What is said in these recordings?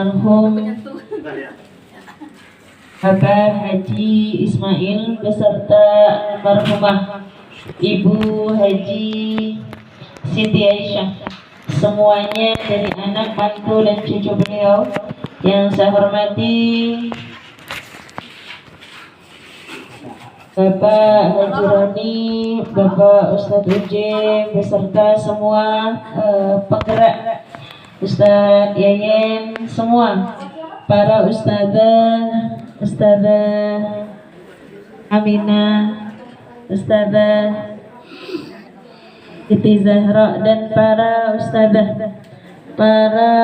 almarhum Bapak Haji Ismail beserta almarhumah Ibu Haji Siti Aisyah, semuanya dari anak, mantu dan cucu beliau. Yang saya hormati Bapak Haji Roni, Bapak Ustadz Uje beserta semua penggerak, Ustadz Yayen, semua para ustazah Aminah, Ustazah Siti Zahra, dan para ustazah, para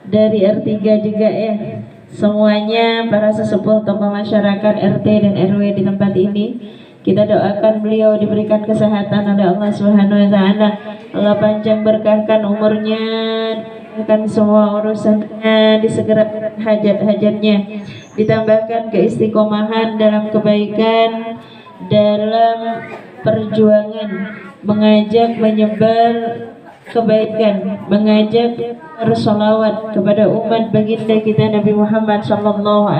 dari R3 juga ya, semuanya para sesepuh tokoh masyarakat RT dan RW di tempat ini. Kita doakan beliau diberikan kesehatan oleh Allah Subhanahu wa taala. Allah panjang berkahkan umurnya, akan semua urusannya, disegerakan hajat-hajatnya, ditambahkan keistiqomahan dalam kebaikan, dalam perjuangan mengajak menyebar kebaikan, mengajak bersolawat kepada umat baginda kita Nabi Muhammad SAW,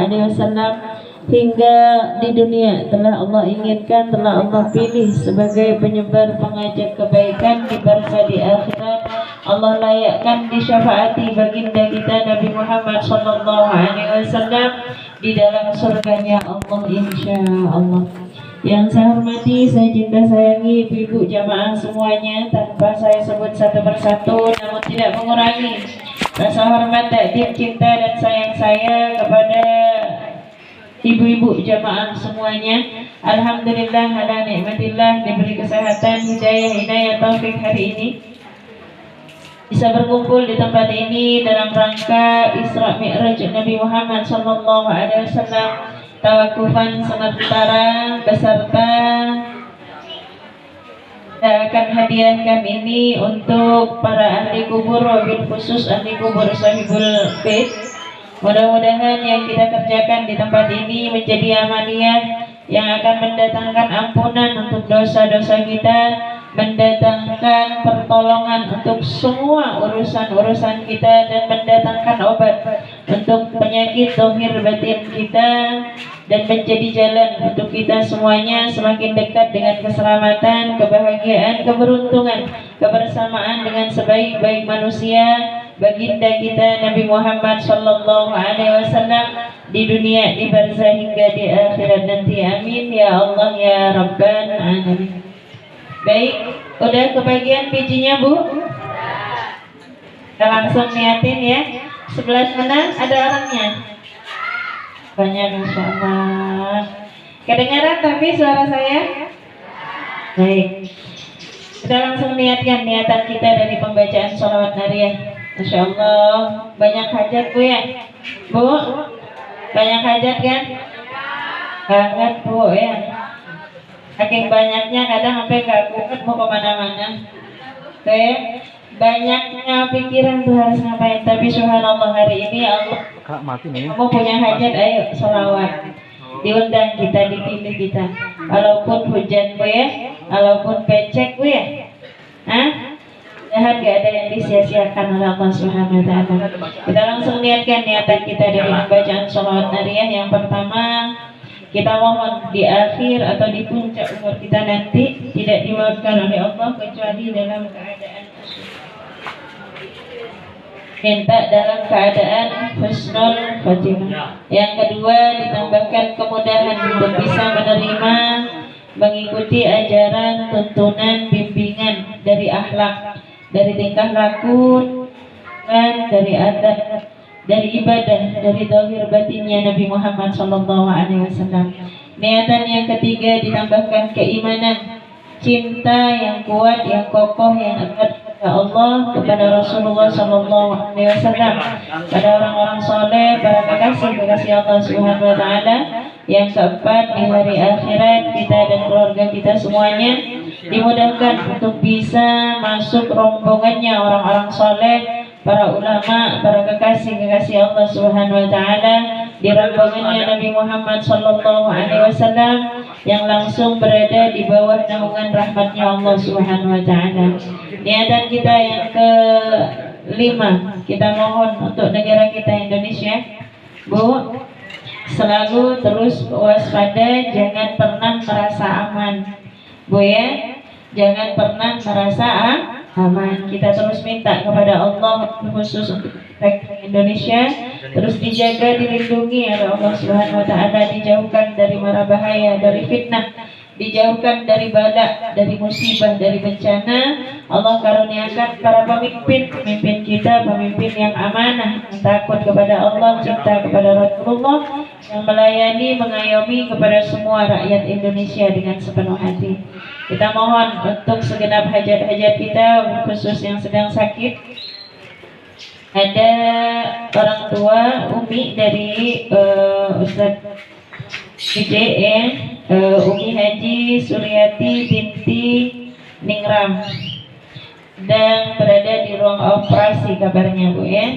hingga di dunia telah Allah inginkan, telah Allah pilih sebagai penyebar pengajak kebaikan di barzah di akhirat. Allah layakkan disyafaati baginda kita Nabi Muhammad SAW di dalam surganya Allah, insya Allah. Yang saya hormati, saya cinta sayangi ibu-ibu jamaah semuanya, tanpa saya sebut satu persatu, namun tidak mengurangi rasa hormat, takdim, cinta dan sayang saya kepada ibu-ibu jamaah semuanya. Alhamdulillah ala nikmatillah, diberi kesehatan, hidayah, taufik hari ini bisa berkumpul di tempat ini dalam rangka Isra Mi'raj Nabi Muhammad SAW, tawakufan sementara beserta saya akan hadiahkan ini untuk para ahli kubur, wabil khusus ahli kubur Sahibul Bait. Mudah-mudahan yang kita kerjakan di tempat ini menjadi amaliyah yang akan mendatangkan ampunan untuk dosa-dosa kita, mendatangkan pertolongan untuk semua urusan-urusan kita, dan mendatangkan obat untuk penyakit zahir batin kita, dan menjadi jalan untuk kita semuanya semakin dekat dengan keselamatan, kebahagiaan, keberuntungan, kebersamaan dengan sebaik-baik manusia, baginda kita Nabi Muhammad SAW di dunia, di barzah hingga di akhirat nanti. Amin ya Allah ya Rabbal Alamin. Baik, udah kebagian bijinya Bu? Kita langsung niatin ya. Sebelah mana ada orangnya? Banyak, Masya Allah. Kedengaran tapi suara saya? Baik, kita langsung niatkan niatan kita dari pembacaan sholawat nariyah. Masya Allah, banyak hajat Bu ya? Bu, banyak hajat kan? Banget Bu ya. Saking banyaknya kadang sampai gak kuat mau kemana-mana. Oke, banyaknya pikiran tuh harus ngapain. Tapi subhanallah hari ini Allah kamu punya hajat, ayo sholawat. Diundang kita, dipilih kita. Walaupun hujan Bu ya, walaupun becek Bu ya. Hah? Jahat gak ada yang disia-siakan oleh Allah Subhanahu wa taala. Kita langsung niatkan niatan kita dari pembacaan sholawat nariyah. Yang pertama, kita mohon di akhir atau di puncak umur kita nanti tidak dimaafkan oleh Allah kecuali dalam keadaan khusyuk. Minta dalam keadaan husnul khotimah. Yang kedua, ditambahkan kemudahan untuk bisa menerima, mengikuti ajaran, tuntunan, bimbingan dari akhlak, dari tingkah laku, dan dari adab, dari ibadah, dari zahir batinnya Nabi Muhammad SAW. Niatan yang ketiga, ditambahkan keimanan, cinta yang kuat, yang kokoh, yang erat kepada Allah, kepada Rasulullah SAW, pada orang-orang soleh, para kekasih Allah Subhanahu wa taala. Yang keempat, di hari akhirat kita dan keluarga kita semuanya dimudahkan untuk bisa masuk rombongannya orang-orang soleh, para ulama, para kekasih Allah Subhanahu wa taala, di rombongannya Nabi Muhammad SAW yang langsung berada di bawah naungan rahmatnya Allah Subhanahu wa taala. Niatan kita yang 5, kita mohon untuk negara kita Indonesia, Bu, selalu terus waspada, jangan pernah merasa aman, Bu ya, jangan pernah merasa aman. Kita terus minta kepada Allah khusus untuk Indonesia terus dijaga, dilindungi oleh Allah Subhanahu wa taala, dijauhkan dari mara bahaya, dari fitnah, dijauhkan dari bala, dari musibah, dari bencana. Allah karuniakan para pemimpin kita, pemimpin yang amanah, yang takut kepada Allah, cinta kepada Rasulullah, yang melayani, mengayomi kepada semua rakyat Indonesia dengan sepenuh hati. Kita mohon untuk segenap hajat-hajat kita, khusus yang sedang sakit. Ada orang tua Umi dari Ustadz DJ ya, Umi Haji Suryati binti Ningram, dan berada di ruang operasi kabarnya, Bu ya.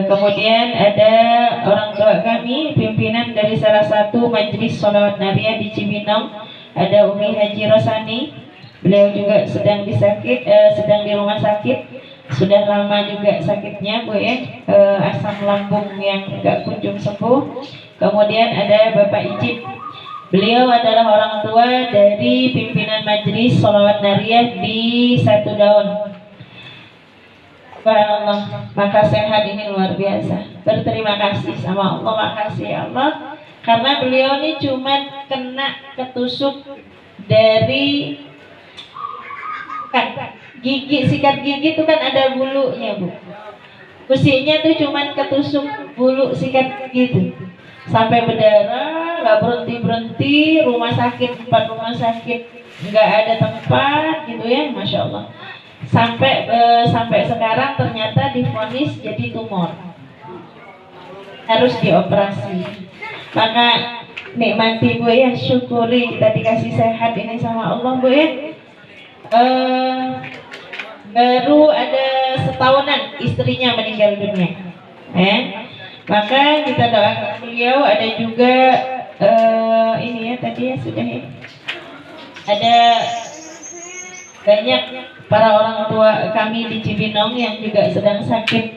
Kemudian ada orang tua kami, pimpinan dari salah satu majelis sholawat Nariyah di Cibinong, ada Umi Haji Rosani. Beliau juga sedang sedang di rumah sakit, sudah lama juga sakitnya, Bu ya, asam lambung yang gak kunjung sembuh. Kemudian ada Bapak Ijib, beliau adalah orang tua dari pimpinan majelis sholawat Nariyah di Satu Daun. Subhanallah, maka sehat ini luar biasa. Berterima kasih sama Allah, makasih ya Allah, karena beliau ini cuma kena ketusuk dari gigi, sikat gigi itu kan ada bulunya, Bu. Usianya tuh cuman ketusuk bulu sikat gigi, sampai berdarah, nggak berhenti, rumah sakit, 4 rumah sakit, nggak ada tempat gitu ya, Masya Allah. Sampai sekarang ternyata divonis jadi tumor, harus dioperasi. Maka nikmati, Bu ya, syukuri kita dikasih sehat ini sama Allah, Bu ya. Baru ada setahunan istrinya meninggal dunia, maka kita doakan beliau. Ada juga ini ya, tadi ya sudah ya, ada banyak para orang tua kami di Cibinong yang juga sedang sakit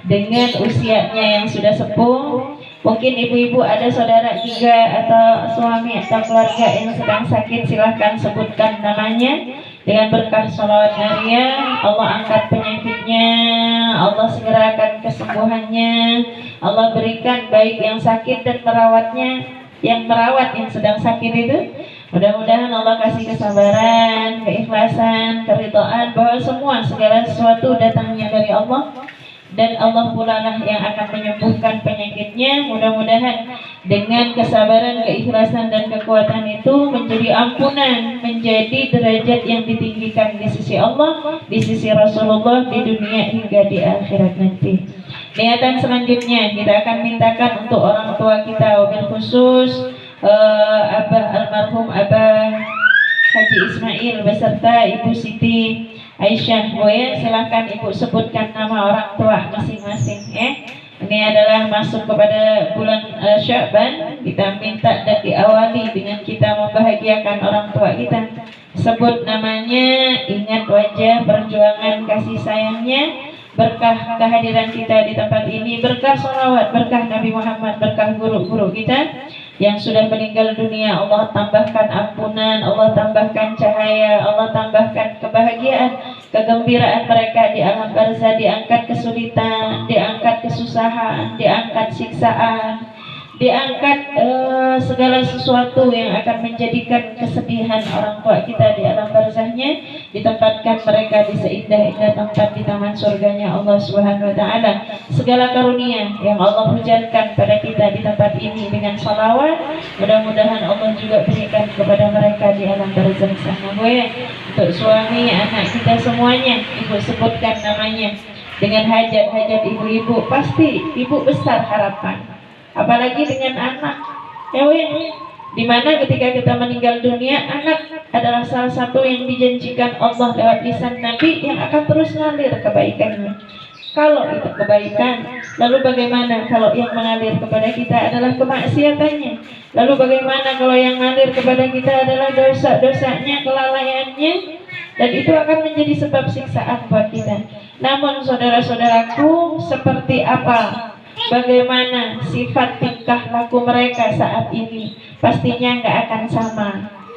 dengan usianya yang sudah sepuh. Mungkin ibu-ibu ada saudara juga atau suami atau keluarga yang sedang sakit, silahkan sebutkan namanya. Dengan berkah sholawat Nariyah, Allah angkat penyakitnya, Allah segerakan kesembuhannya, Allah berikan baik yang sakit dan merawatnya, yang merawat yang sedang sakit itu. Mudah-mudahan Allah kasih kesabaran, keikhlasan, keridhaan, bahwa semua segala sesuatu datangnya dari Allah, dan Allah pula lah yang akan menyembuhkan penyakitnya. Mudah-mudahan dengan kesabaran, keikhlasan dan kekuatan itu menjadi ampunan, menjadi derajat yang ditinggikan di sisi Allah, di sisi Rasulullah, di dunia hingga di akhirat nanti. Niatan selanjutnya kita akan mintakan untuk orang tua kita, wabil khusus Abah almarhum Abah Haji Ismail beserta Ibu Siti Aisyah. Boya, silahkan Ibu sebutkan nama orang tua masing-masing ya. Ini adalah masuk kepada bulan Sya'ban, kita minta dan diawali dengan kita membahagiakan orang tua kita. Sebut namanya, ingat wajah perjuangan kasih sayangnya, berkah kehadiran kita di tempat ini, berkah sholawat, berkah Nabi Muhammad, berkah guru-guru kita yang sudah meninggal dunia. Allah tambahkan ampunan, Allah tambahkan cahaya, Allah tambahkan kebahagiaan, kegembiraan mereka di alam barzah, diangkat kesulitan, diangkat kesusahan, diangkat siksaan, diangkat segala sesuatu yang akan menjadikan kesedihan orang tua kita di alam barzahnya, ditempatkan mereka di seindah-indah tempat di taman surganya Allah Subhanahu wa taala. Segala karunia yang Allah hujankan pada kita di tempat ini dengan salawat, mudah-mudahan Allah juga berikan kepada mereka di alam barzah sana. Untuk suami, anak kita semuanya, Ibu sebutkan namanya. Dengan hajat-hajat ibu-ibu, pasti ibu besar harapan, apalagi dengan anak ya, dimana ketika kita meninggal dunia, anak adalah salah satu yang dijanjikan Allah lewat lisan Nabi yang akan terus ngalir kebaikannya. Kalau itu kebaikan, lalu bagaimana kalau yang mengalir kepada kita adalah kemaksiatannya? Lalu bagaimana kalau yang mengalir kepada kita adalah dosa-dosanya, kelalaiannya? Dan itu akan menjadi sebab siksaan buat kita. Namun saudara-saudaraku, seperti apa, bagaimana sifat tingkah laku mereka saat ini? Pastinya nggak akan sama.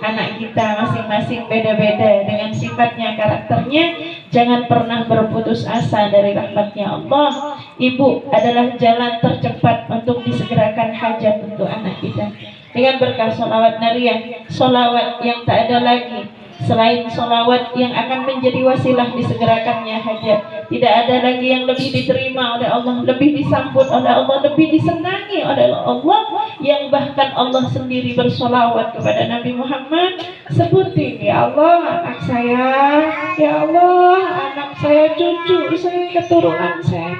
Anak kita masing-masing beda-beda dengan sifatnya, karakternya. Jangan pernah berputus asa dari rahmatnya Allah. Ibu adalah jalan tercepat untuk disegerakan hajat untuk anak kita. Dengan berkah sholawat nariyah, sholawat yang tak ada lagi selain sholawat yang akan menjadi wasilah disegerakannya hajat. Tidak ada lagi yang lebih diterima oleh Allah, lebih disambut oleh Allah, lebih disenangi oleh Allah, yang bahkan Allah sendiri bersolawat kepada Nabi Muhammad seperti, ya Allah anak saya, ya Allah anak saya, cucu saya, keturunan saya,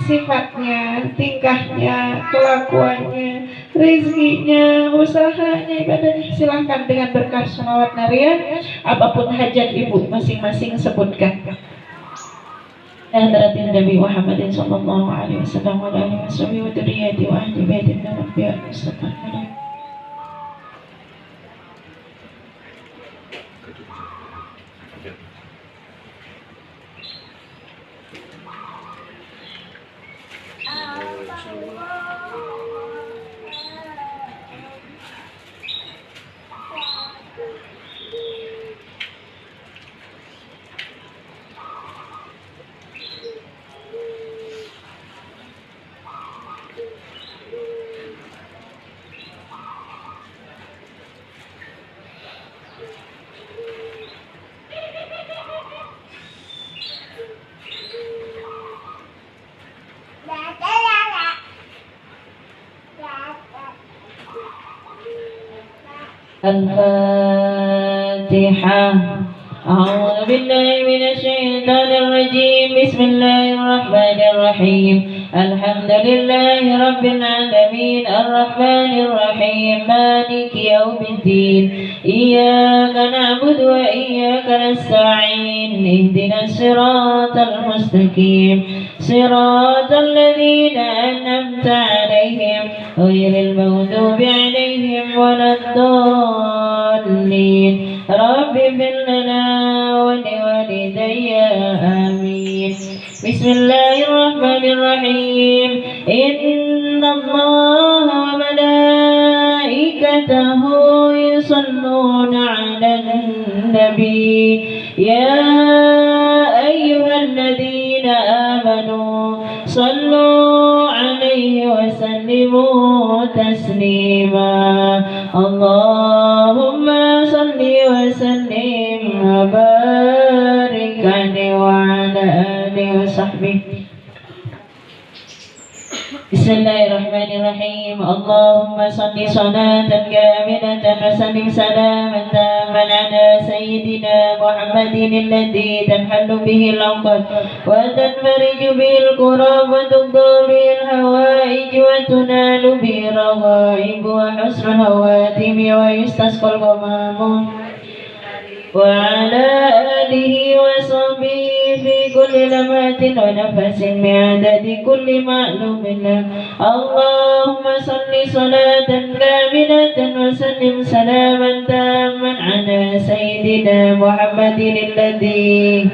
sifatnya, tingkahnya, kelakuannya, rezekinya, usahanya, ibadahnya. Silahkan dengan berkah sholawat nariyah, apapun hajat ibu masing-masing sebutkan. Dan daratin Nabi Muhammad sallallahu alaihi wasallam wa alihi wasallam wa dzurriyyati wa ahli baitin nabiyyin mustaqim. الفاتحة. أعوذ بالله من الشيطان الرجيم. بسم الله الرحمن الرحيم. الحمد لله رب العالمين الرحمن الرحيم مالك يوم الدين. إياك نعبد وإياك نستعين. اهدنا الصراط المستقيم صراط الذين أنعمت عليهم غير المغضوب عليهم ولا الضالين. رب اغفر لنا ولوالدي آمين. بسم الله الرحمن الرحيم. إن الله وملائكته يصلون على النبي يا أيها الذين آمنوا صلوا عليه وسلموا تسليما. اللهم صل وسلم وبارك عليه وعلى آله وصحبه. بسم الله الرحمن الرحيم. اللهم صل صلاة كاملة وسلم سلاما تاما على سيدنا محمد الذي تنحل به العقد وتنفرج به الكرب وتقضى به الحوائج وتنال به الرغائب وحسن الهواتم ويستسقى الغمام وعلى آله وصحبه في كل لمحة ونفس بعدد كل معلوم له. اللهم صل صلاة كاملة وسلم سلاما تاما على سيدنا محمد الذي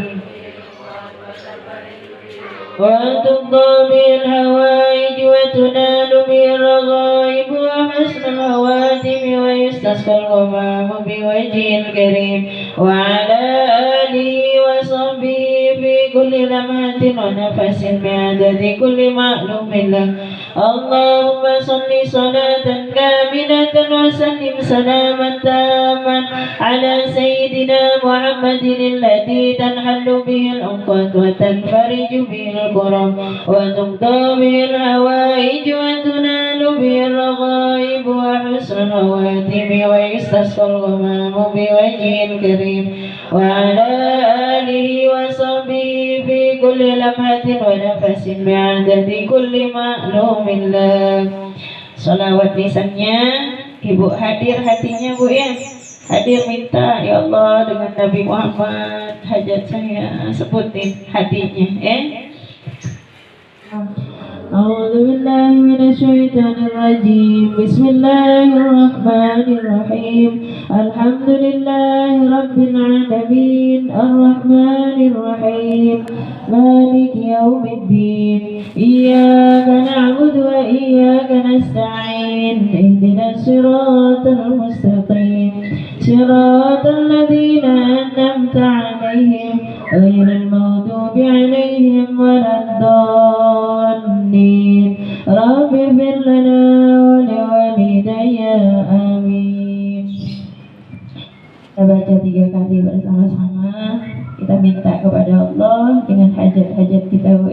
وتقضى به الحوائج وتنال به الرغائب وحسن الهواتم ويستسقى الغمام بوجهه الكريم وعلى آله وصحبه في كل لمحة ونفس بعدد كل معلوم له. اللهم صل صلاة كاملة وسلم سلاما تاما على سيدنا محمد الذي تنحل به العقد وتنفرج به الكرب وتقضى به الحوائج وتنال به الرغائب وحسن الهواتم ويستسقى الغمام بوجهه الكريم وعلى آله وصحبه في كل لمحة ونفس بعدد كل معلوم له. Salawat lisannya Ibu hadir, hatinya Bu ya. Hadir minta, ya Allah dengan Nabi Muhammad hajat saya, sebutin hatinya أعوذ بالله من الشيطان الرجيم بسم الله الرحمن الرحيم الحمد لله رب العالمين الرحمن الرحيم مالك يوم الدين إياك نعبد وإياك نستعين اهدنا الصراط المستقيم صراط الذين أنعمت عليهم غير المغضوب عليهم ولا الضالين رب اغفر لنا ولوالدي آمين. Kita baca 3 kali bersama-sama. Kita minta kepada Allah dengan hajat-hajat kita, Bu.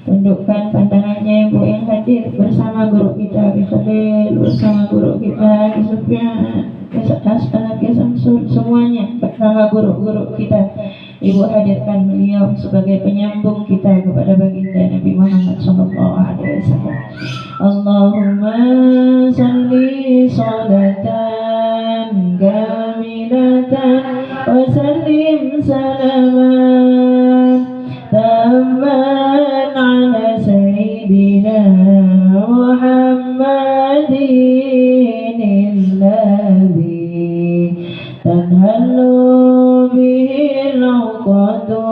Tundukkan pandangannya Ibu yang hadir bersama guru kita Ki Khalil, bersama guru kita Ki Sufyan, Ki As'ad, Ki Samsul, semuanya bersama guru-guru kita. Ibu hadirkan beliau sebagai penyambung kita kepada baginda Nabi Muhammad SAW. Allahumma salli salatan kamilatan wa sallim salaman tamman ala sayyidina Muhammadin alladhi tanhalu bihil uqadu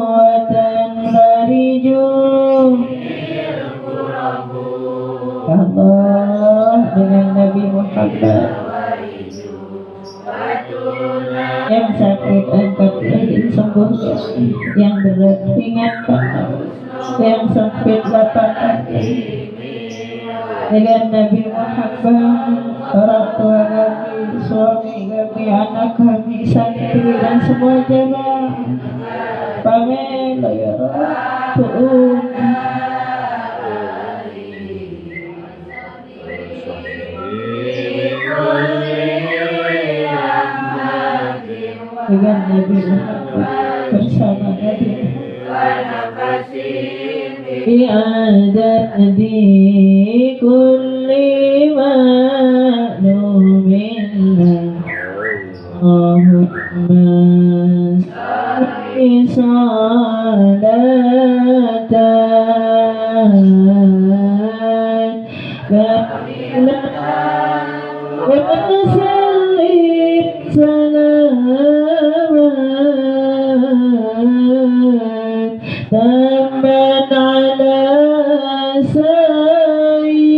wa tanfariju Allah dengan Nabi Muhammad. Yang sakit angkat lagi sembuhkan, yang berat ringankan, yang sempit lapangkan dengan Nabi Muhammad. Orang tua kami, suami kami, anak kami, santri dan semua jemaah pamela ya Rabbul dengan Nabi Muhammad bersama Nabi bi'adadi kulli ma'lumin Allahumma salli salatan kamilatan wa sallim salaman tamman ala sayyidina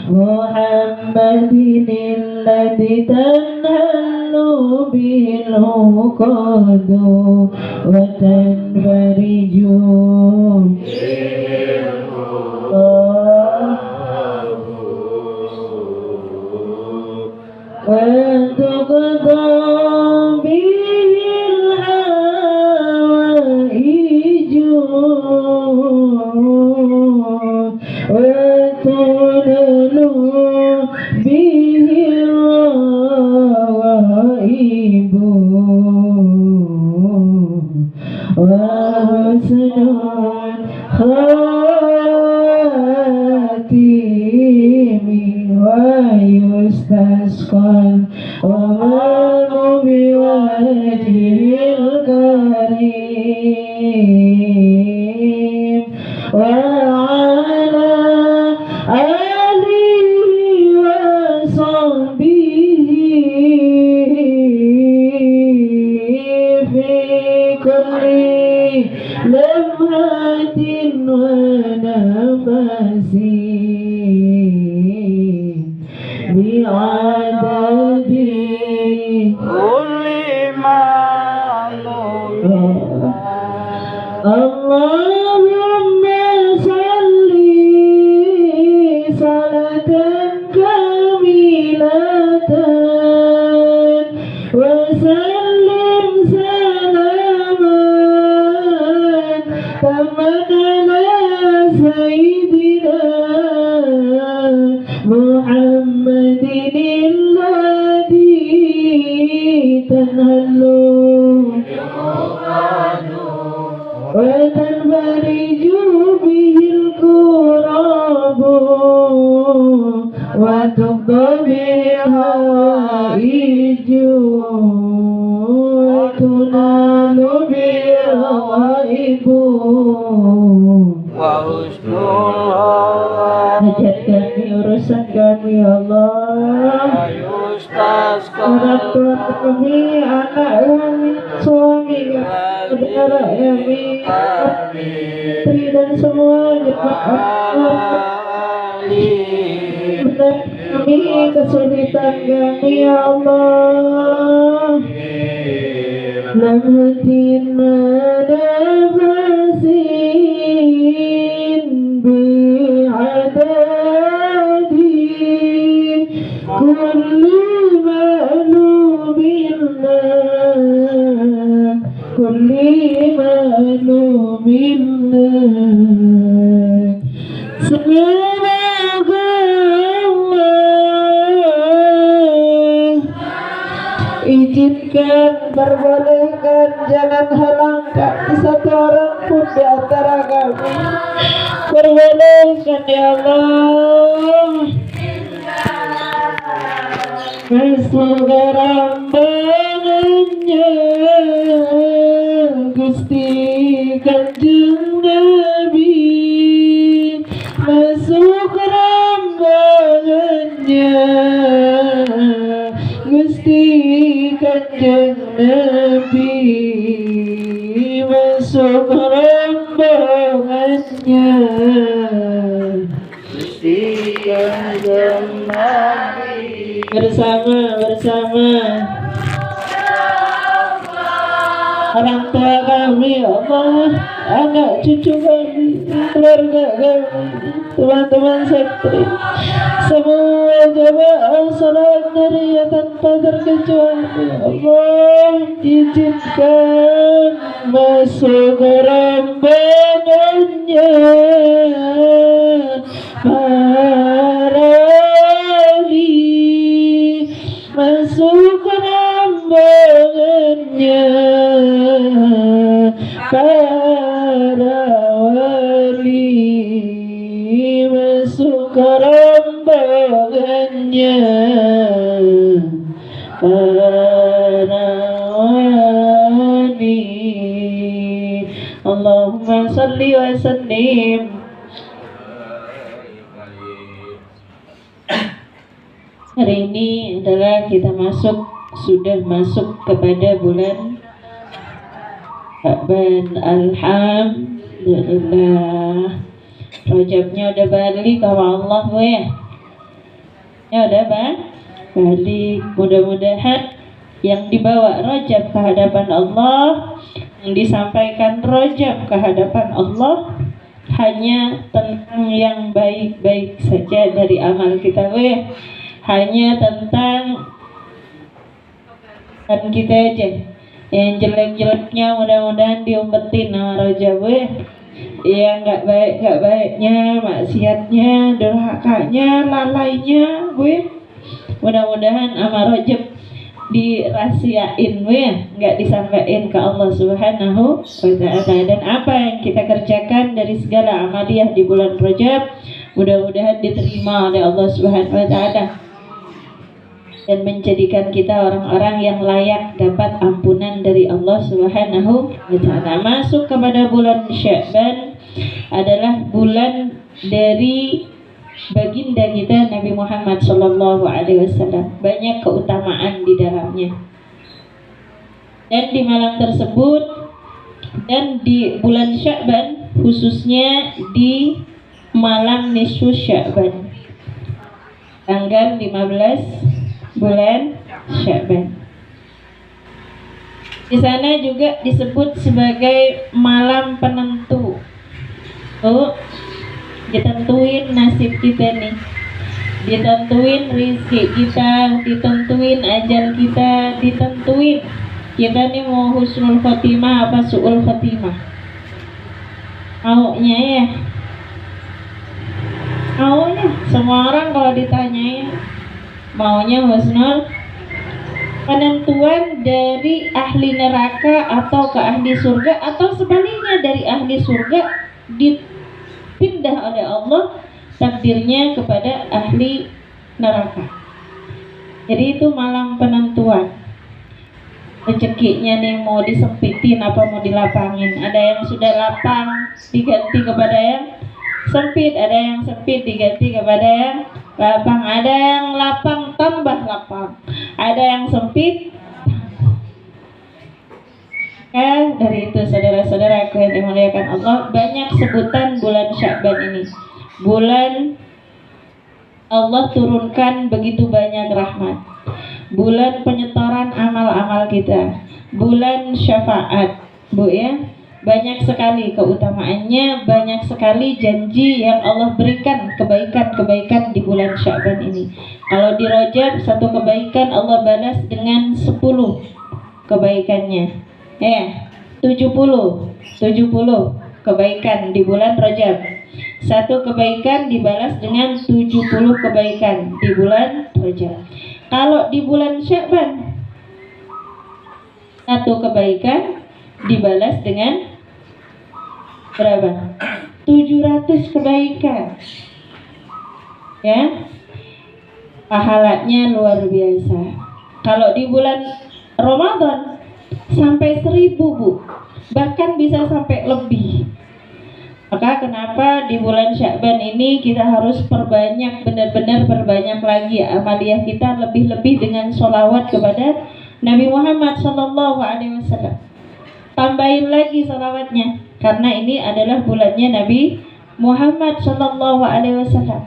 Muhammadin alladhi tanhalu bihil uqadu wa tanfariju wa tuqda bihil hawaiju wa tunlu bihil rawaibu wa husnul khatimi wa yustasqal wa malu biwajhil karim wa ala alihi wa sahbihi fi kulli lamhatin wa nafasin bi'adadi kulli ma'lum Allahumma salli salatan kamilatan wa sallim salaman tamman ala sayyidina Muhammadin alladhi tanhalu wa tanfariju bihil kurabu wa tuqda bihil hawaiju تنال به الغائب وحسن hajat kami, urusan kami ya Allah. Orang tua kami, anak kami, suami kami, saudara kami, istri dan semua jemaah benar kami, kesulitan kami ya Allah. Lamhatina nafasin bi'adadi kulli ma'lumillah semoga Allah izinkan, perbolehkan, jangan halangkan satu orang pun di antara kami. Perbolehkan ya Allah. Semoga rambangannya Gusti Kanjeng Nabi masuk rambangannya Gusti Kanjeng Nabi masuk rambangannya Gusti Kanjeng Nabi. Bersama orang tua kami Allah, anak cucu kami, keluarga kami, teman-teman santri, semua jamaah salat dari tanpa terkecuali Allah izinkan masuk rambangannya masuk rambangannya para wali, masuk rambangannya para wali. Allahumma salli wa sallim. Hari ini adalah kita sudah masuk kepada bulan Sya'ban. Alhamdulillah. Rajabnya udah balik sama Allah ya. Ya udah balik. Mudah-mudahan yang dibawa Rajab ke hadapan Allah, yang disampaikan Rajab ke hadapan Allah hanya tentang yang baik-baik saja dari amal kita ya. Hanya tentang dan kita aja. Yang jelek-jeleknya mudah-mudahan diumpetin sama Rajab ya. Yang nggak baiknya, maksiatnya, durhakanya, lalainya gue. Mudah-mudahan sama Rajab dirahasiain ya, nggak disampaikan ke Allah Subhanahu wa Ta'ala. Dan apa yang kita kerjakan dari segala amaliyah di bulan Rajab mudah-mudahan diterima oleh Allah Subhanahu wa Ta'ala dan menjadikan kita orang-orang yang layak dapat ampunan dari Allah Subhanahu wa Ta'ala. Masuk kepada bulan Sya'ban adalah bulan dari baginda kita Nabi Muhammad sallallahu alaihi wasallam. Banyak keutamaan di dalamnya. Dan di malam tersebut dan di bulan Sya'ban, khususnya di malam nisfu Sya'ban, tanggal 15 bulan Sya'ban. Di sana juga disebut sebagai malam penentu. Tuh, ditentuin nasib kita nih, ditentuin rezeki kita, ditentuin ajal kita, ditentuin kita nih mau husnul khotimah apa su'ul khotimah. Maunya ya, maunya semua orang kalau ditanyain maunya husnul. Penentuan dari ahli neraka atau ke ahli surga, atau sebaliknya dari ahli surga dipindah oleh Allah takdirnya kepada ahli neraka. Jadi itu malam penentuan. rezekinya nih mau disempitin apa mau dilapangin. Ada yang sudah lapang diganti kepada yang sempit, ada yang sempit diganti kepada yang lapang, ada yang lapang tambah lapang, ada yang sempit. Dari itu saudara-saudaraku yang dimuliakan Allah, banyak sebutan bulan Sya'ban ini. Bulan Allah turunkan begitu banyak rahmat, bulan penyetoran amal-amal kita, bulan syafaat, Bu ya. Banyak sekali keutamaannya, banyak sekali janji yang Allah berikan, kebaikan-kebaikan di bulan Sya'ban ini. Kalau di Rajab satu kebaikan Allah balas dengan 10 kebaikannya. 70 kebaikan di bulan Rajab. Satu kebaikan dibalas dengan 70 kebaikan di bulan Rajab. Kalau di bulan Sya'ban, satu kebaikan dibalas dengan berapa? 700 kebaikan. Ya. Pahalanya luar biasa. Kalau di bulan Ramadan sampai 1000, Bu. Bahkan bisa sampai lebih. Maka kenapa di bulan Sya'ban ini kita harus perbanyak, benar-benar perbanyak lagi amaliyah kita, lebih-lebih dengan sholawat kepada Nabi Muhammad SAW. Tambahin lagi sholawatnya, karena ini adalah bulannya Nabi Muhammad SAW.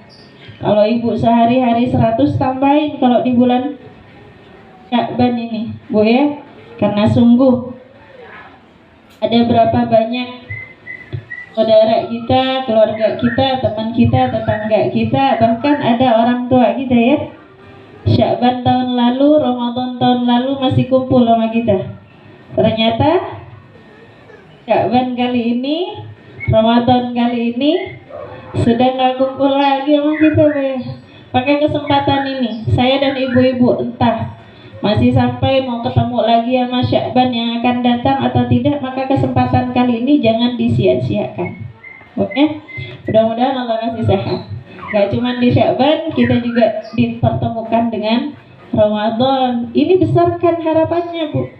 Kalau ibu sehari-hari 100 tambahin kalau di bulan Sya'ban ini, Bu ya. Karena sungguh ada berapa banyak saudara kita, keluarga kita, teman kita, tetangga kita, bahkan ada orang tua kita ya. Sya'ban tahun lalu, Ramadan tahun lalu masih kumpul sama kita. Ternyata Sya'ban kali ini, Ramadan kali ini sudah nggak kumpul lagi sama kita, ya. Pakai kesempatan ini, saya dan ibu-ibu entah masih sampai mau ketemu lagi sama Sya'ban yang akan datang atau tidak, maka kesempatan kali ini jangan disia-siakan. Oke, mudah-mudahan Allah kasih sehat. Gak cuma di Sya'ban, kita juga dipertemukan dengan Ramadan. Ini besarkan harapannya, Bu.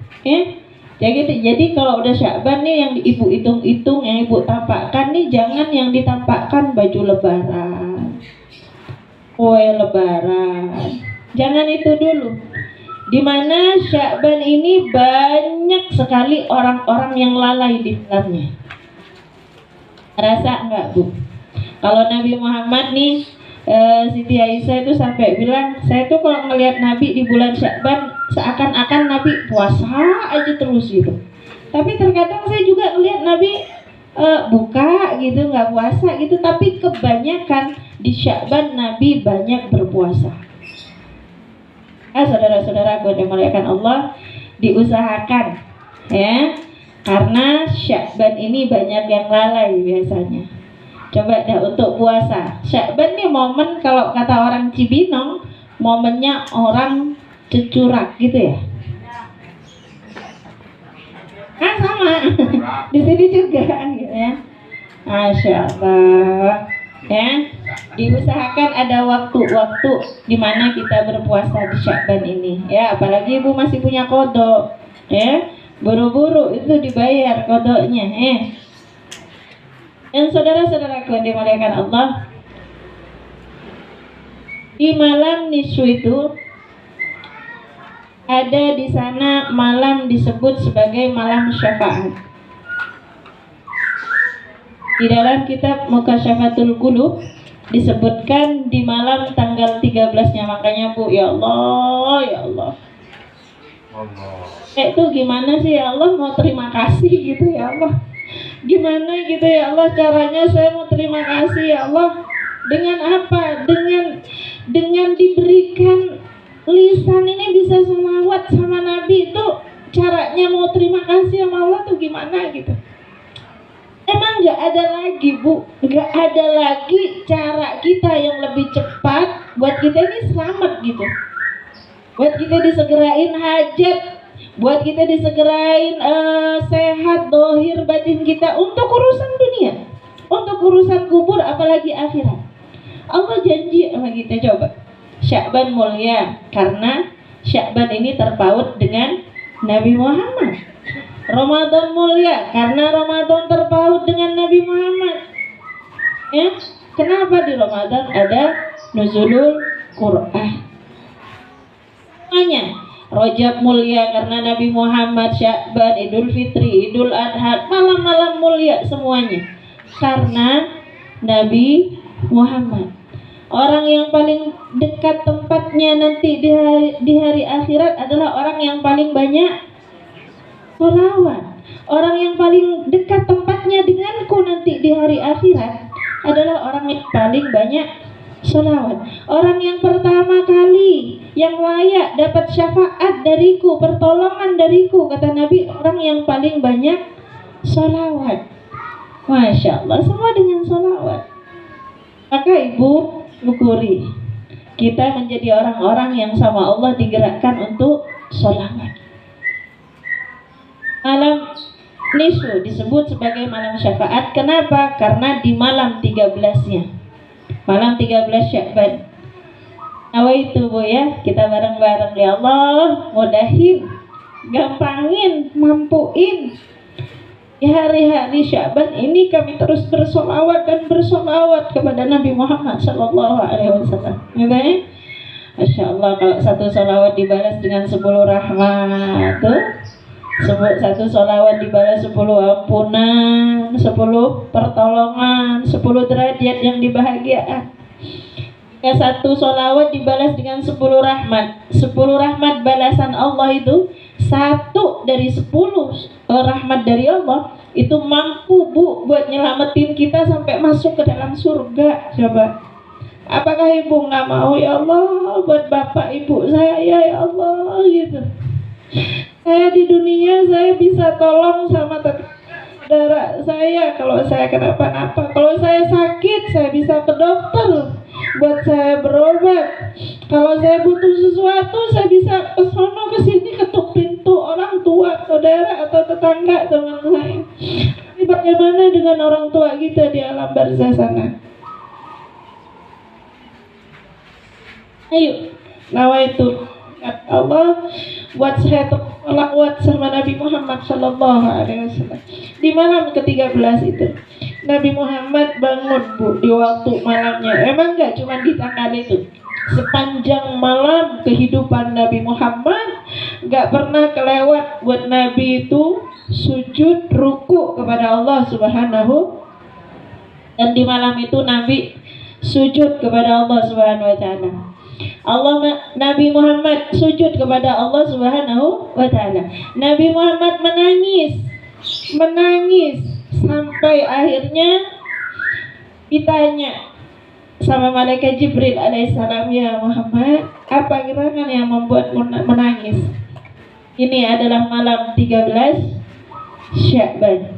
Jadi kalau udah Sya'ban nih, yang ibu hitung-hitung, yang ibu tampakkan nih, jangan yang ditampakkan baju lebaran, kue lebaran, jangan itu dulu. Dimana Sya'ban ini banyak sekali orang-orang yang lalai di dalamnya. Rasa enggak, Bu? Kalau Nabi Muhammad nih, Siti Aisyah itu sampai bilang, saya tuh kalau ngelihat Nabi di bulan Sya'ban seakan-akan Nabi puasa aja terus gitu. Tapi terkadang saya juga ngelihat Nabi buka gitu, nggak puasa gitu. Tapi kebanyakan di Sya'ban Nabi banyak berpuasa. Saudara-saudara yang dimuliakan Allah, diusahakan ya, karena Sya'ban ini banyak yang lalai biasanya. Coba dah untuk puasa. Sya'ban nih momen, kalau kata orang Cibinong, momennya orang cecurak gitu ya. Sama di sini juga gitu ya. Masya Allah. Ya, diusahakan ada waktu-waktu di mana kita berpuasa di Sya'ban ini ya, apalagi ibu masih punya kodok ya, buru-buru itu dibayar kodoknya Dan saudara-saudaraku yang dimuliakan Allah, di malam nisfu itu ada di sana malam disebut sebagai malam syafaat. Di dalam kitab Mukasyafatul Qulub disebutkan di malam tanggal 13-nya. Makanya Bu, ya Allah, ya Allah. Itu gimana sih ya Allah, mau terima kasih gitu ya Allah. Gimana gitu ya Allah caranya saya mau terima kasih ya Allah. Dengan apa? Dengan diberikan lisan ini bisa selawat sama Nabi, itu caranya mau terima kasih sama Allah tuh gimana gitu. Emang gak ada lagi, Bu, gak ada lagi cara kita yang lebih cepat buat kita ini selamat gitu, buat kita disegerain hajat, buat kita disegerain sehat dohir batin kita untuk urusan dunia, untuk urusan kubur, apalagi akhirat. Allah janji sama kita. Coba Sya'ban mulia karena Sya'ban ini terpaut dengan Nabi Muhammad. Ramadan mulia karena Ramadan terpaut dengan Nabi Muhammad. Ya, kenapa di Ramadan ada nuzulul Quran? Semuanya. Rajab mulia karena Nabi Muhammad, Sya'ban, Idul Fitri, Idul Adha, malam-malam mulia semuanya karena Nabi Muhammad. Orang yang paling dekat tempatnya nanti di hari akhirat adalah orang yang paling banyak sholawat. Orang yang paling dekat tempatnya denganku nanti di hari akhirat adalah orang yang paling banyak sholawat. Orang yang pertama kali yang layak dapat syafaat dariku, pertolongan dariku, kata Nabi, orang yang paling banyak sholawat. Masya Allah, semua dengan sholawat. Maka ibu syukuri, kita menjadi orang-orang yang sama Allah digerakkan untuk sholawat. Malam nisfu disebut sebagai malam syafaat. Kenapa? Karena di malam 13-nya, malam 13 Sya'ban. Nawaitu bu ya, kita bareng-bareng, ya Allah mudahin, gampangin, mampuin di hari-hari Sya'ban ini kami terus bersolawat dan bersolawat kepada Nabi Muhammad Sallallahu Alaihi Wasallam. Gitu ya? Masya Allah, kalau satu solawat dibalas dengan 10 rahmat tuh, satu solawat dibalas 10 ampunan, 10 pertolongan, 10 derajat yang dibahagiaan. Ya, satu solawat dibalas dengan 10 rahmat. 10 rahmat balasan Allah itu, satu dari 10 rahmat dari Allah itu mampu bu buat nyelamatin kita sampai masuk ke dalam surga. Coba, apakah ibu nggak mau? Ya Allah, buat bapak ibu saya, ya Allah, gitu. Saya di dunia saya bisa tolong sama saudara saya kalau saya kenapa-napa. Kalau saya sakit saya bisa ke dokter buat saya berobat. Kalau saya butuh sesuatu saya bisa ke sono ke sini, ketuk pintu orang tua, saudara atau tetangga teman saya. Tapi bagaimana dengan orang tua kita di alam barzah sana? Ayo, nawaitu Allah buat saya terlawat sama Nabi Muhammad Sallallahu Alaihi Wasallam. Di malam ke-13 itu Nabi Muhammad bangun bu di waktu malamnya. Emang gak cuma di tanggal itu, sepanjang malam kehidupan Nabi Muhammad gak pernah kelewat buat Nabi itu sujud ruku kepada Allah Subhanahu. Dan di malam itu Nabi sujud kepada Allah Subhanahu wa Ta'ala. Nabi Muhammad sujud kepada Allah Subhanahu wa Ta'ala. Nabi Muhammad menangis sampai akhirnya ditanya sama malaikat Jibril alaihissalam, ya Muhammad, apa gerangan yang membuatmu menangis? Ini adalah malam 13 Sya'ban.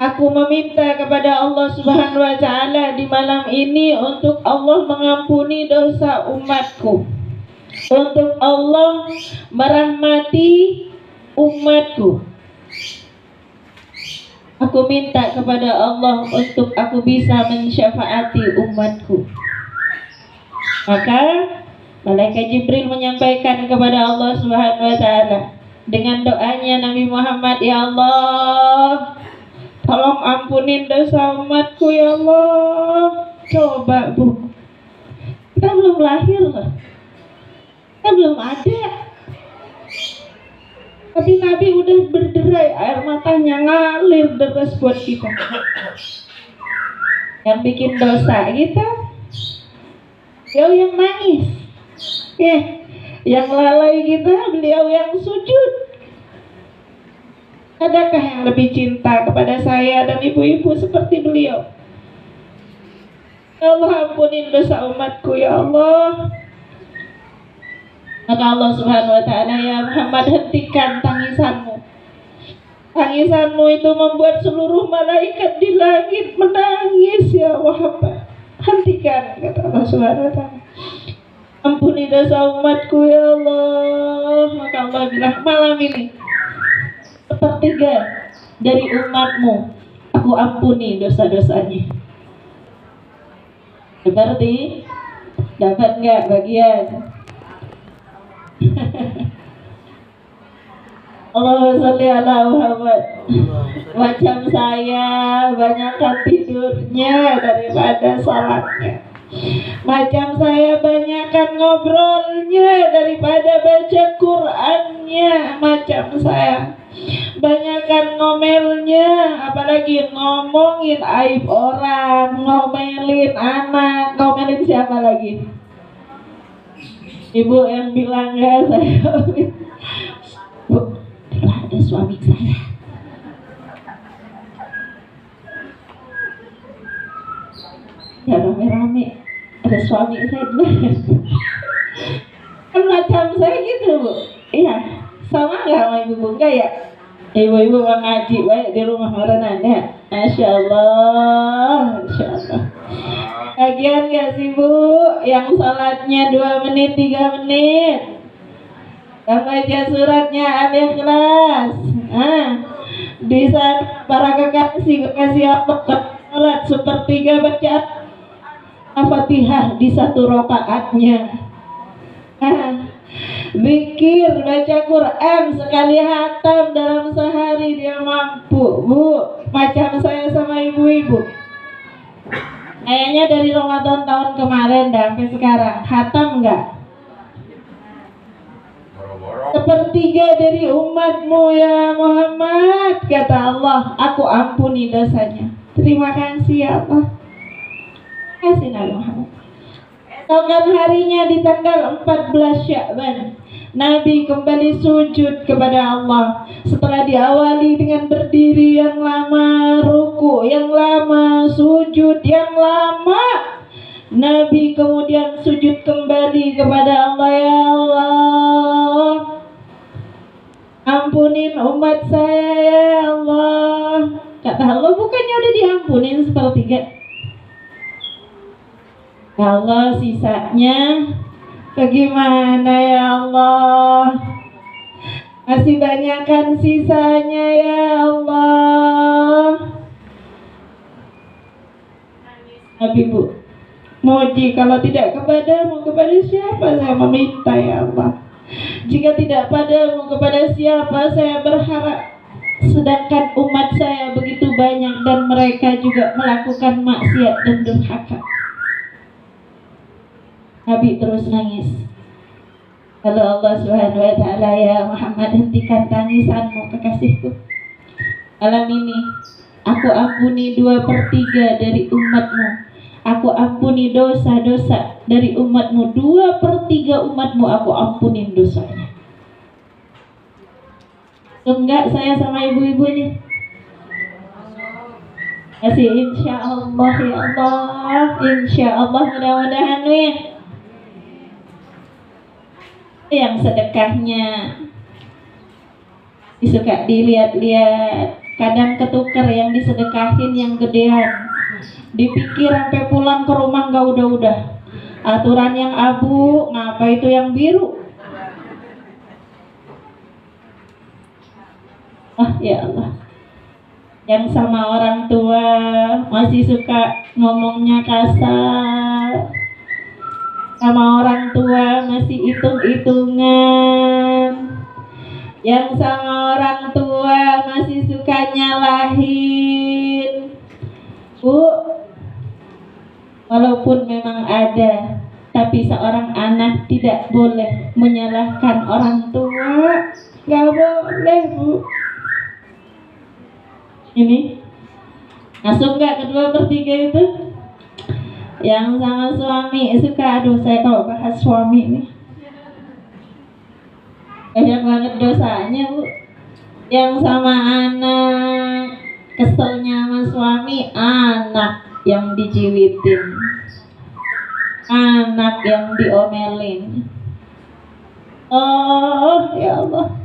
Aku meminta kepada Allah Subhanahu wa Ta'ala di malam ini untuk Allah mengampuni dosa umatku, untuk Allah merahmati umatku. Aku minta kepada Allah untuk aku bisa mensyafaati umatku. Maka malaikat Jibril menyampaikan kepada Allah Subhanahu wa Ta'ala dengan doanya Nabi Muhammad, ya Allah, tolong ampunin dosa umatku ya Allah. Coba bu, kita belum lahir loh, kita belum ada, tapi Nabi udah berderai, air matanya ngalir deras buat kita. Yang bikin dosa kita, beliau yang nangis, yang lalai kita, beliau yang sujud. Adakah yang lebih cinta kepada saya dan ibu-ibu seperti beliau? Ya Allah, ampunin dosa umatku ya Allah. Maka Allah Subhanahu wa Ta'ala, ya Muhammad, hentikan tangisanmu. Tangisanmu itu membuat seluruh malaikat di langit menangis ya Muhammad. Hentikan, kata Allah Subhanahu wa Ta'ala. Ampuni dosa umatku ya Allah. Maka Allah bilang, malam ini sepertiga dari umatmu aku ampuni dosa-dosanya. Berarti dapat nggak bagian? Allahumma sholli ala Muhammad. Macam saya banyakkan tidurnya daripada salatnya. Macam saya banyakkan ngobrolnya daripada baca Qur'annya. Macam saya banyakkan ngomelnya, apalagi ngomongin aib orang, ngomelin anak, ngomelin siapa lagi? Ibu yang bilang ya saya, Bu, ada suami saya. Ya rame-rame ada suami saya dulu. Kan macam saya gitu, Bu. Iya, sama nggak sama ibu enggak ya? Ibu-ibu ngaji baik di rumah marana ya. Masya Allah, Masya Allah. Bagian nggak sih Bu yang salatnya 2 menit 3 menit baca suratnya Al-Ikhlas. Di saat para kekasih Allah salat sepertiga baca Al-Fatihah di 1 rakaatnya. Zikir baca Quran sekali hatam dalam sehari dia mampu, Bu. Macam saya sama ibu-ibu. Kayaknya dari Ramadan tahun kemarin dan sampai sekarang hatam enggak? Sepertiga dari umatmu ya Muhammad, kata Allah, aku ampuni dosanya. Terima kasih ya Allah. Kasih Nabi Muhammad. Esokan harinya di tanggal 14 Sya'ban, Nabi kembali sujud kepada Allah. Setelah diawali dengan berdiri yang lama, ruku yang lama, sujud yang lama, Nabi kemudian sujud kembali kepada Allah. Ya Allah, ampunin umat saya ya Allah. Kata Allah, bukannya udah diampunin sepertiga? Ya Allah, sisanya bagaimana ya Allah? Masih banyakkan sisanya ya Allah. Nabi Bu Moji, kalau tidak kepadamu, kepada siapa saya meminta ya Allah? Jika tidak padamu, kepada siapa saya berharap? Sedangkan umat saya begitu banyak dan mereka juga melakukan maksiat dan durhaka. Nabi terus nangis. Kalau Allah Subhanahu wa ta'ala, ya Muhammad, hentikan tangisanmu kekasihku. Malam ini aku ampuni 2/3 dari umatmu. Aku ampuni dosa-dosa dari umatmu. 2/3 umatmu aku ampunin dosanya. Enggak saya sama ibu-ibu ini? Kasih insya Allah ya Allah. Insya Allah, mudah-mudahan nih yang sedekahnya suka dilihat-lihat, kadang ketuker yang disedekahin yang gedean, dipikir sampai pulang ke rumah nggak udah aturan yang abu, ngapa itu yang biru. Ya Allah, yang sama orang tua masih suka ngomongnya kasar, sama orang tua masih hitung-hitungan, yang sama orang tua masih suka nyalahin. Bu, walaupun memang ada, tapi seorang anak tidak boleh menyalahkan orang tua. Gak boleh Bu. Ini masuk gak ke 2/3 itu? Yang sama suami suka, aduh saya kalau bahas suami ini banyak banget dosanya Bu. Yang sama anak, keselnya sama suami, anak yang dijiwitin, anak yang diomelin. Oh ya Allah,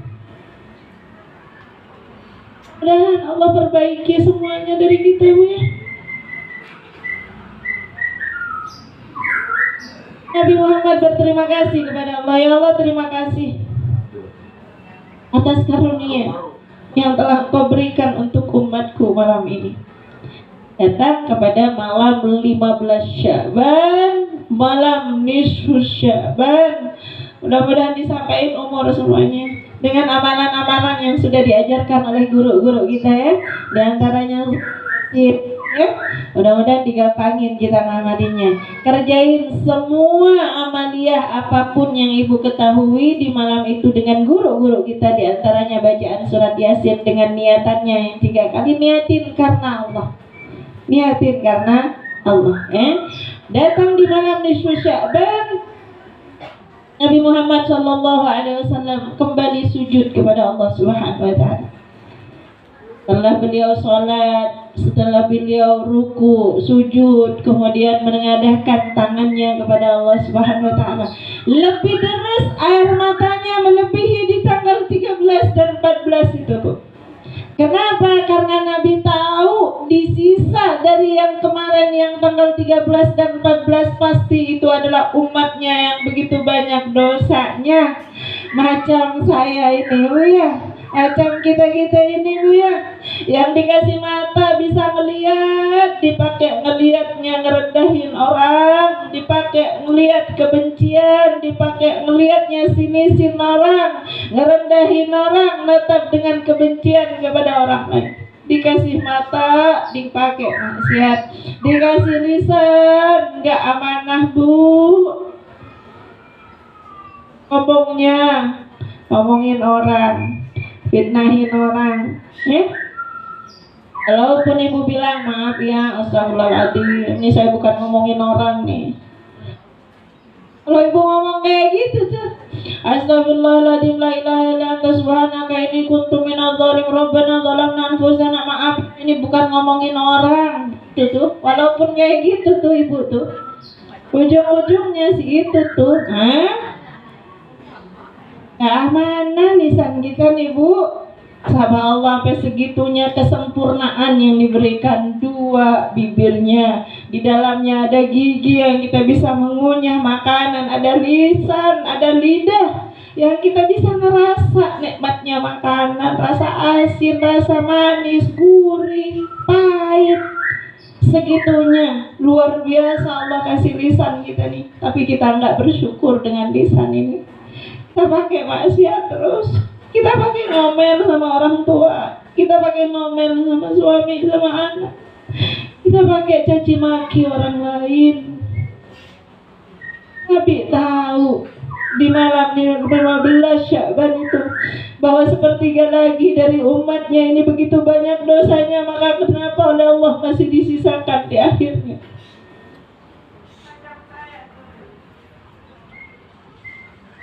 mudah-mudahan Allah perbaiki semuanya dari kita Bu ya. Nabi Muhammad berterima kasih kepada Allah. Ya Allah, terima kasih atas karunia yang telah Kau berikan untuk umatku malam ini. Datang kepada malam 15 Sya'ban, malam nisfu Sya'ban. Mudah-mudahan disampaikan umur semuanya. dengan amalan-amalan yang sudah diajarkan oleh guru-guru kita ya. Di antaranya ya, mudah-mudahan digampangin kita ngamalinya. Kerjain semua amaliyah apapun yang ibu ketahui di malam itu dengan guru-guru kita, di antaranya bacaan surat Yasin dengan niatannya yang 3 kali. Niatin karena Allah, niatin karena Allah Datang di malam nisfu Sya'ban, Nabi Muhammad SAW kembali sujud kepada Allah Subhanahu wa Ta'ala. Setelah beliau sholat, setelah beliau ruku, sujud, kemudian menengadahkan tangannya kepada Allah Subhanahu wa Ta'ala. Lebih deras air matanya melebihi di tanggal 13 dan 14 itu tuh. Kenapa? Karena Nabi tahu di sisa dari yang kemarin yang tanggal 13 dan 14 pasti itu adalah umatnya yang begitu banyak dosanya. Macam saya ini Bu ya, macam kita-kita ini Bu ya, yang dikasih mata bisa ngelihat, dipakai ngelihatnya ngerendahin orang, dipakai ngelihat kebencian, dipakai ngelihatnya sinisin orang, ngerendahin orang, tetap dengan kebencian kepada orang lain. Dikasih mata dipakai maksiat, dikasih lisan nggak amanah Bu, ngomongin orang, fitnahin orang Walaupun ibu bilang maaf ya, astagfirullahaladzim, ini saya bukan ngomongin orang nih. Kalau ibu ngomong kayak gitu tuh, astagfirullahaladzim, la ilaha illa anta subhanaka inni kuntu minadh dhalimin, rabbana dhalamna anfusana, maaf ini bukan ngomongin orang tuh. Walaupun kayak gitu tuh ibu tuh, ujung-ujungnya sih itu tuh nah mana lisan kita nih Bu, sama Allah sampai segitunya kesempurnaan yang diberikan. 2 bibirnya, di dalamnya ada gigi yang kita bisa mengunyah makanan, ada lisan, ada lidah yang kita bisa ngerasa nikmatnya makanan, rasa asin, rasa manis, gurih, pahit. Segitunya luar biasa Allah kasih lisan kita nih, tapi kita nggak bersyukur dengan lisan ini. Kita pakai maksiat terus, kita pakai ngomel sama orang tua, kita pakai ngomel sama suami, sama anak, kita pakai caci maki orang lain. Nabi tahu di malam 15 Sya'ban itu bahwa sepertiga lagi dari umatnya ini begitu banyak dosanya, maka kenapa oleh Allah masih disisakan di akhirnya?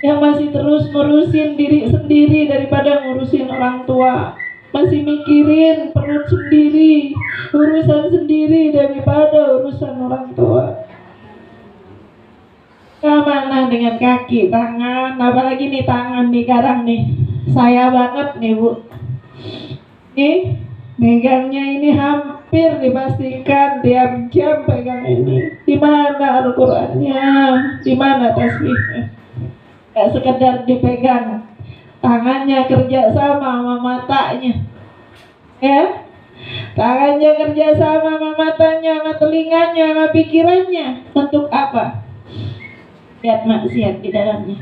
Yang masih terus ngurusin diri sendiri daripada ngurusin orang tua, masih mikirin perut sendiri, urusan sendiri daripada urusan orang tua. Keamanan dengan kaki, tangan, apalagi nih tangan nih sekarang nih, saya banget nih Bu. Nih megangnya ini hampir dipastikan tiap jam pegang ini. Di mana Al-Qur'annya? Di mana tasbihnya? Gak sekedar dipegang, tangannya kerja sama matanya ya, tangannya kerja sama matanya, sama telinganya, sama pikirannya. Untuk apa? Lihat maksiat di dalamnya.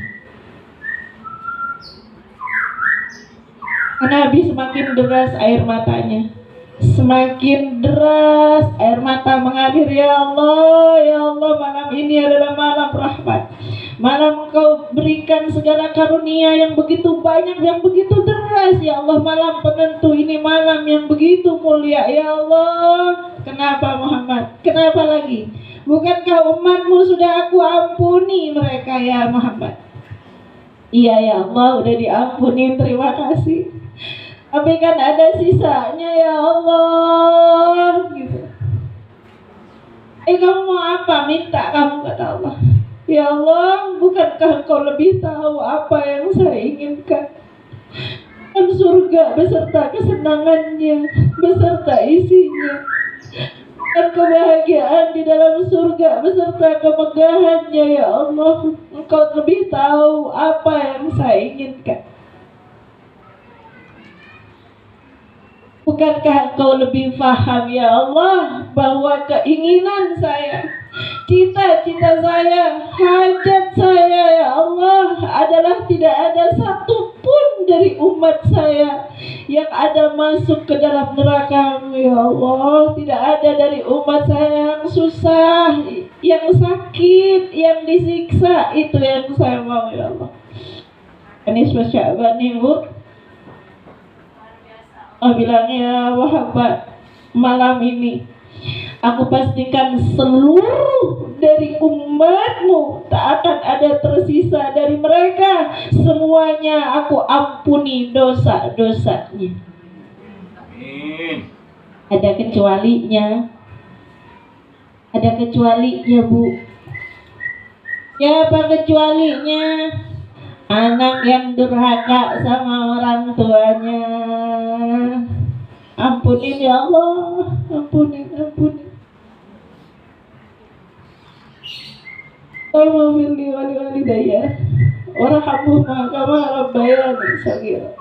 Karena Nabi semakin deras air matanya, semakin deras air mata mengalir. Ya Allah, malam ini adalah malam rahmat, malam Engkau berikan segala karunia yang begitu banyak, yang begitu deras. Ya Allah, malam penentu ini, malam yang begitu mulia. Ya Allah, kenapa Muhammad? Kenapa lagi? Bukankah umatmu sudah aku ampuni mereka ya Muhammad? Iya ya Allah, udah diampuni, terima kasih. Tapi kan ada sisanya ya Allah gitu. Kamu mau apa? Minta kamu, kata Allah. Ya Allah, bukankah Engkau lebih tahu apa yang saya inginkan? Kan surga beserta kesenangannya, beserta isinya, dan kebahagiaan di dalam surga beserta kemegahannya. Ya Allah, Engkau lebih tahu apa yang saya inginkan. Bukankah Engkau lebih paham ya Allah bahwa keinginan saya, cita-cita saya, hajat saya ya Allah adalah tidak ada satupun dari yang ada masuk ke dalam neraka. Ya Allah, tidak ada dari umat saya yang susah, yang sakit, yang disiksa. Itu yang saya mau ya Allah. Ini Sya'ban nih Bu. Bilangnya Wahab, malam ini aku pastikan seluruh dari umatmu tak akan ada tersisa dari mereka. Semuanya aku ampuni dosa-dosanya. Ada kecualinya. Ada kecualinya Bu. Siapa kecualinya? Anak yang durhaka sama orang tuanya. Ampunin ya Allah, ampunin. Allahumma firli wali walidayya warhamhuma kama rabbayani shaghira.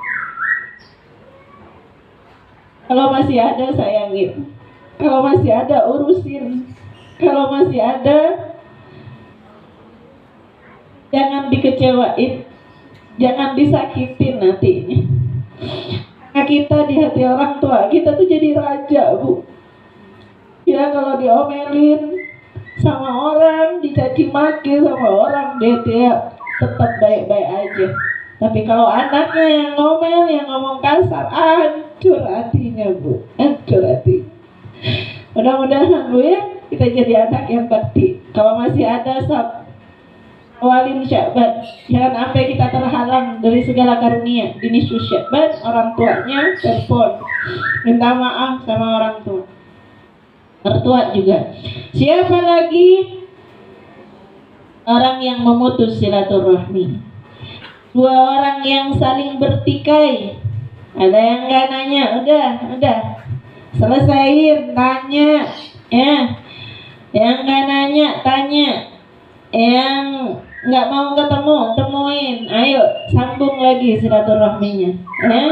Kalau masih ada sayangin, kalau masih ada urusin, kalau masih ada jangan dikecewain, jangan disakitin nantinya. Karena kita di hati orang tua kita tuh jadi raja Bu. Ya kalau diomelin sama orang, dicaci maki sama orang, dia tetap baik-baik aja. Tapi kalau anaknya yang ngomel, yang ngomong kasar, hancur hatinya Bu, hancur hati. Mudah-mudahan Bu ya, kita jadi anak yang bakti. Kalau masih ada awalin Sya'ban, jangan sampai kita terhalang dari segala karunia. Di nisfu Sya'ban, orang tuanya telepon minta maaf sama orang tua. Mertua juga. Siapa lagi? Orang yang memutus silaturahmi. Dua orang yang saling bertikai. Ada yang nggak nanya, udah selesaiin, tanya. Ya, yang nggak nanya, tanya. Yang nggak mau ketemu, temuin. Ayo sambung lagi silaturahminya. Ya,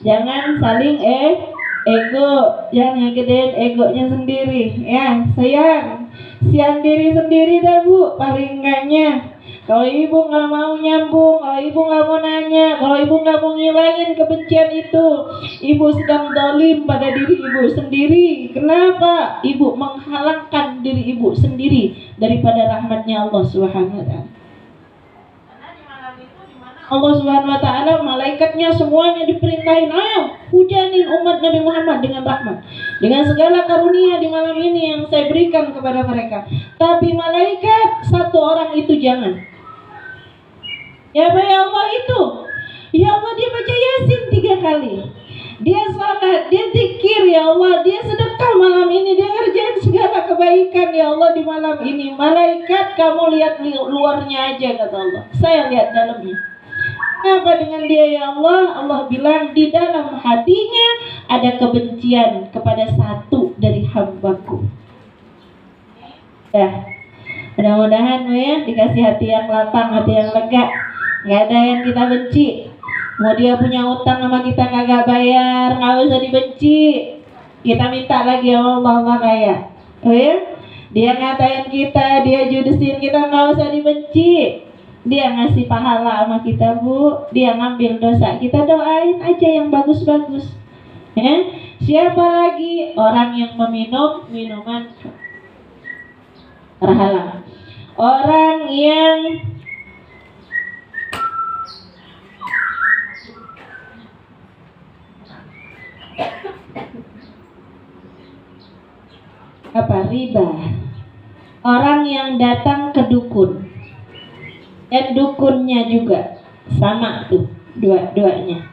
jangan saling ego, jangan gedein egonya sendiri. Ya, siang diri sendiri dah Bu. Paling enggaknya kalau ibu nggak mau nyambung, kalau ibu nggak mau nanya, kalau ibu nggak mau ngilangin kebencian itu, ibu sedang zalim pada diri ibu sendiri. Kenapa? Ibu menghalangkan diri ibu sendiri daripada rahmatnya Allah Subhanahu wa Ta'ala. Allah Subhanahu wa Ta'ala, malaikatnya semuanya diperintahin, ayo hujanin umat Nabi Muhammad dengan rahmat, dengan segala karunia di malam ini yang saya berikan kepada mereka. Tapi malaikat satu orang itu jangan. Ya Allah itu, ya Allah dia baca Yasin 3 kali, dia salat, dia zikir ya Allah, dia sedekah malam ini, dia ngerjain segala kebaikan ya Allah di malam ini. Malaikat kamu lihat luarnya aja kata Allah, saya lihat dalamnya. Apa dengan dia ya Allah? Allah bilang di dalam hatinya ada kebencian kepada satu dari hambaku. Ya, mudah-mudahan ya dikasih hati yang lapang, hati yang lega. Nggak ada yang kita benci. Mau dia punya utang sama kita kagak bayar, nggak usah dibenci. Kita minta lagi ya Allah kaya. Oh ya, dia ngatain kita, dia judesin kita, nggak usah dibenci. Dia ngasih pahala sama kita Bu, dia ngambil dosa, kita doain aja yang bagus-bagus. Ya, siapa lagi? Orang yang meminum minuman terhalang, orang yang riba, orang yang datang ke dukun dan dukunnya juga sama tuh dua-duanya.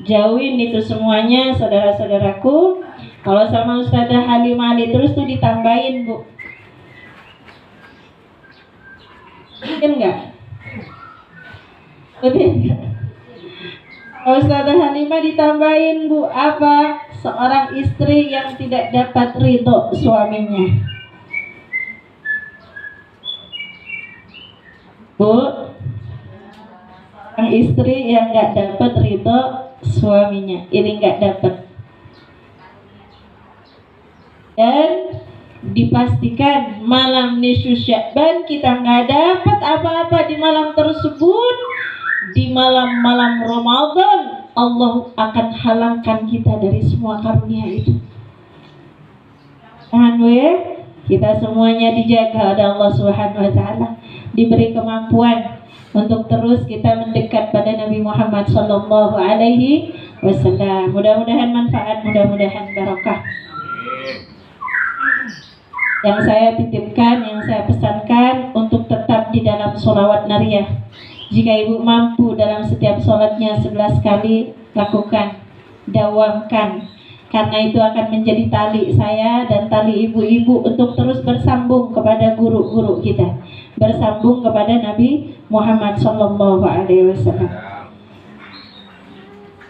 Jauhin itu semuanya saudara-saudaraku. Kalau sama Ustazah Halimah Ali terus tuh ditambahin Bu, mungkin nggak? Kalau Ustazah Halimah ditambahin Bu, apa? Seorang istri yang tidak dapat ridho suaminya. Bu, yang istri yang nggak dapat ridho suaminya, ini nggak dapat. Dan dipastikan malam nisfu Sya'ban kita nggak dapat apa-apa di malam tersebut. Di malam-malam Ramadan Allah akan halangkan kita dari semua karunia itu. Kita semuanya dijaga oleh Allah Subhanahu wa taala, diberi kemampuan untuk terus kita mendekat pada Nabi Muhammad sallallahu alaihi wasallam. Mudah-mudahan manfaat, mudah-mudahan barokah. Yang saya titipkan, yang saya pesankan untuk tetap di dalam sholawat nariyah. Jika ibu mampu dalam setiap sholatnya 11 kali, lakukan, dawamkan. Karena itu akan menjadi tali saya dan tali ibu-ibu untuk terus bersambung kepada guru-guru kita, bersambung kepada Nabi Muhammad SAW.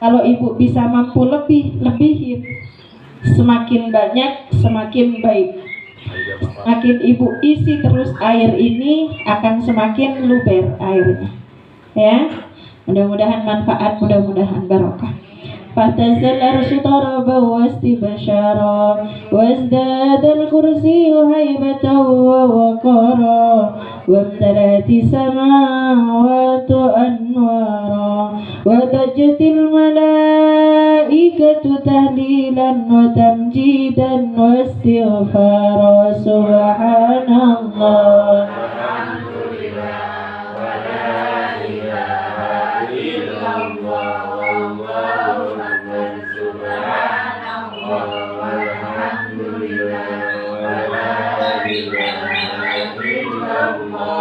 Kalau ibu bisa mampu lebihin, semakin banyak, semakin baik. Semakin ibu isi terus air ini, akan semakin luber airnya. Ya, mudah-mudahan manfaat, mudah-mudahan barokah. فاهتز العرش طربا واستبشارا وازداد الكرسي هيبة ووقارا وامتلأت السماوات أنوارا وضجت الملائكة تهليلا وتمجيدا واستغفارا سبحان الله Alhamdulillah,